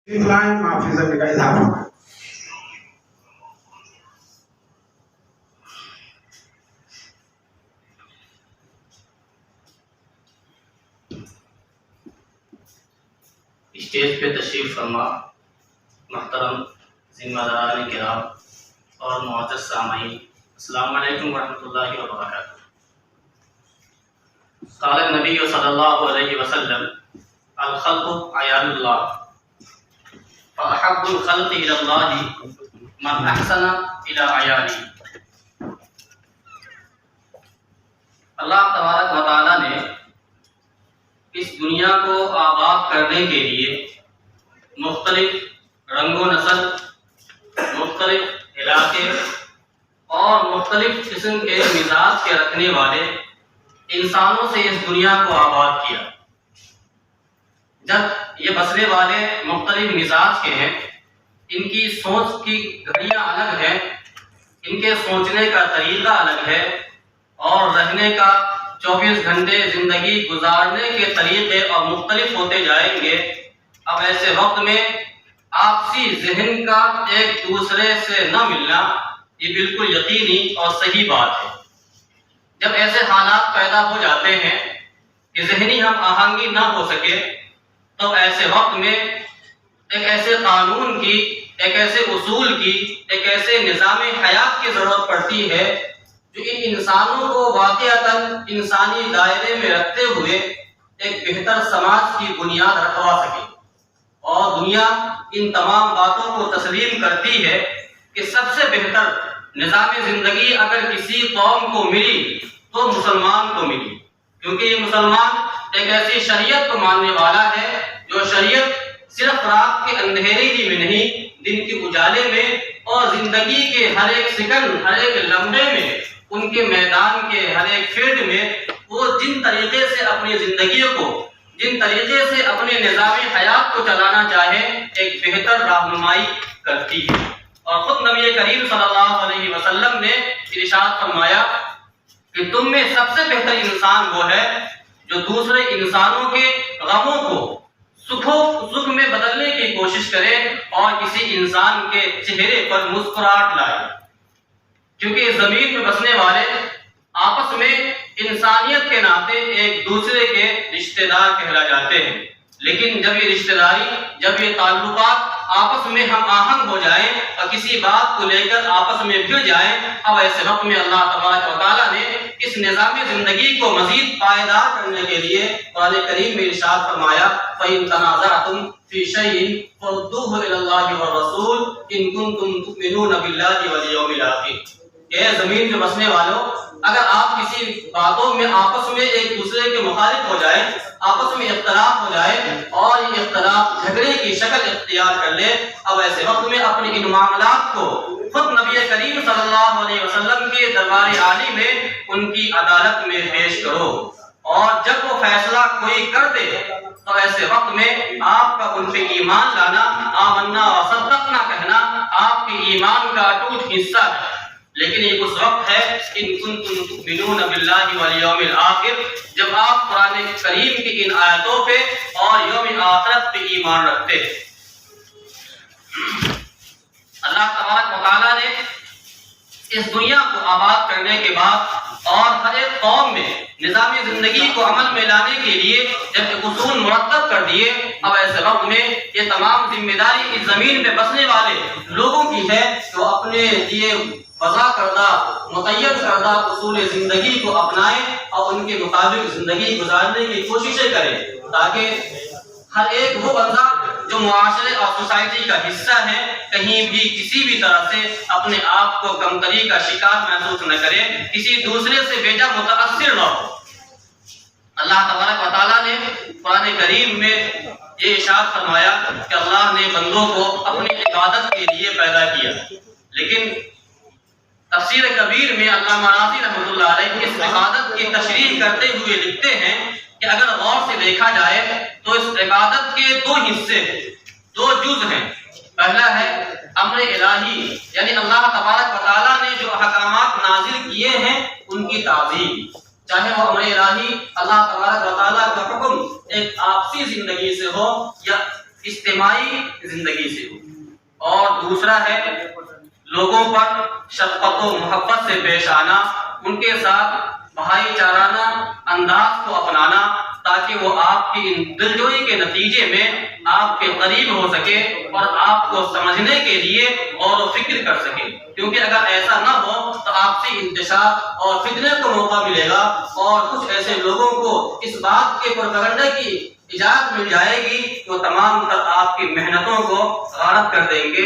Line माफी से का इजाफा। स्टेज पे तशरीफ फरमा मुहतरम ज़िम्मेदारान किराम और मुअज़्ज़ज़ सामईन, अस्सलामु अलैकुम वरहमतुल्लाहि व बरकातुहू। क़ाल नबी सल्लल्लाहु अलैहि वसल्लम अल खल्क़ु अयानुल्लाह व अहब्बुल खल्क़ि इलल्लाहि मन अहसना इला अयानी। अल्लाह तबारक व तआला ने इस दुनिया को आबाद करने के लिए मुख्तलिफ रंगो नस्ल, मुख्तलिफ इलाके और मुख्तलिफ किस्म के मिजाज के रखने वाले इंसानों से इस दुनिया को आबाद किया। जब ये बसने वाले मुख्तलिफ मिजाज के हैं, इनकी सोच की घड़ियाँ अलग हैं, इनके सोचने का तरीका अलग है और रहने का 24 घंटे जिंदगी गुजारने के तरीके और मुख्तलिफ होते जाएंगे। अब ऐसे वक्त में आपसी जहन का एक दूसरे से न मिलना ये बिल्कुल यकीनी और सही बात है। जब ऐसे हालात पैदा हो जाते हैं कि जहनी हम आहंगी ना हो सके, तो ऐसे वक्त में एक ऐसे कानून की, एक ऐसे उसूल की, एक ऐसे निज़ाम हयात की ज़रूरत पड़ती है जो इन इंसानों को वाक़अतन इंसानी दायरे में रखते हुए एक बेहतर समाज की बुनियाद रखवा सके। और दुनिया इन तमाम बातों को तस्लीम करती है कि सबसे बेहतर निज़ाम ज़िंदगी अगर किसी कौम को मिली तो मुसलमान को मिली, क्योंकि ये मुसलमान एक ऐसी शरीयत को मानने वाला है जो शरीयत सिर्फ रात के अंधेरे में नहीं, दिन के उजाले में और जिंदगी के हर एक सेकंड, हर एक लम्हे में, उनके मैदान के हर एक फील्ड में वो जिन तरीके से अपनी जिंदगी को, जिन तरीके से अपने निज़ाम हयात को चलाना चाहे, एक बेहतर रहनुमाई करती है। और खुद नबी करीम सल्लल्लाहु अलैहि वसल्लम ने इरशाद फरमाया कि तुम में सबसे बेहतर इंसान वो है जो दूसरे इंसानों के गमों को सुख में बदलने की कोशिश करे और किसी इंसान के चेहरे पर मुस्कुराहट लाए। क्योंकि जमीन में बसने वाले आपस में इंसानियत के नाते एक दूसरे के रिश्तेदार कहला जाते हैं, लेकिन जब ये रिश्तेदारी, जब ये ताल्लुकात आपस में हम आहंग हो जाएं और किसी बात को लेकर आपस में भिड़ जाएं, अब ऐसे वक्त में अल्लाह तबारक व तआला ने इस निज़ाम ज़िंदगी को मज़ीद पायदार करने के लिए कुरान करीम में इरशाद फरमाया, फ़इन तनाज़अतुम फ़ी शैइन फरुद्दूहु इलल्लाहि व रसूल इन कुंतुम तु'मिनूना बिल्लाहि वल यौमिल आखिर। ये जमीन पे बसने वालों, अगर आप किसी बातों में आपस में एक दूसरे के मुखालिफ हो जाए, आपस में इख्तलाफ हो जाए और ये इख्तलाफ झगड़े की शक्ल इख्तियार कर ले, अब ऐसे वक्त में अपने इन मामलात को खुद नबी करीम सल्लल्लाहु अलैहि वसल्लम के दरबार आली में, उनकी अदालत में पेश करो। और जब वो फैसला कोई कर दे तो ऐसे वक्त में आपका उन पे ईमान लाना, आमन्ना व सद्दक़ना कहना आपके ईमान का अटूट हिस्सा है। लेकिन ये उस वक्त है इन कुंतुम तु'मिनूना बिल्लाहि वल यौमिल आखिर, जब आप कुरान करीम की इन आयतों पे और यौम आखिरत पे ईमान रखते हैं। अल्लाह तबारक व तआला ने इस दुनिया को आबाद करने के बाद और हर एक कौम में निज़ाम ज़िंदगी को अमल में लाने के लिए जब एक उसूल मुरत्तब कर दिए, अब ऐसे वक्त में ये तमाम जिम्मेदारी इस जमीन पे बसने वाले लोगों की है जो अपने लिए वज़ा करदा, मुतय्यन करदा उसूल ज़िंदगी को अपनाएं और उनके मुताबिक ज़िंदगी गुजारने की कोशिशें करें, ताकि हर एक वो बंदा जो मुआशरे और सोसाइटी का हिस्सा है कहीं भी किसी भी तरह से अपने आप को कमतरी का शिकार महसूस न करे, किसी दूसरे से बेजा मुतासिर न हो। अल्लाह तबारक व तआला ने कुरान करीम में ये इरशाद फरमाया कि अल्लाह ने बंदों को अपनी इबादत के लिए पैदा किया। लेकिन तफसीर कबीर में अल्लामा राज़ी रहमतुल्लाह अलैह इस इबादत की तशरीह करते हुए लिखते हैं कि अगर गौर से देखा जाए तो इस इबादत के दो हिस्से, दो जुज़ हैं। पहला है अम्र इलाही, यानी अल्लाह तबारक व तआला ने जो अहकामात नाजिल किए हैं उनकी ताज़ीम, चाहे वो अम्र इलाही अल्लाह तबारक व तआला का हुक्म एक आपसी जिंदगी से हो या इज्तिमाई زندگی سے ہو، اور دوسرا ہے لوگوں پر شفقت و محبت سے پیش آنا، ان کے ساتھ بھائی چارانہ انداز کو اپنانا، تاکہ وہ آپ کی ان دلجوئی کے نتیجے میں آپ کے قریب ہو سکے اور آپ کو سمجھنے کے لیے غور و فکر کر سکے، کیونکہ اگر ایسا نہ ہو تو آپسی انتشار اور فتنے کو موقع ملے گا، اور کچھ ایسے لوگوں کو اس بات کے پروپیگنڈا کی اجازت مل جائے گی کہ وہ تمام تر آپ کی محنتوں کو غارت کر دیں گے۔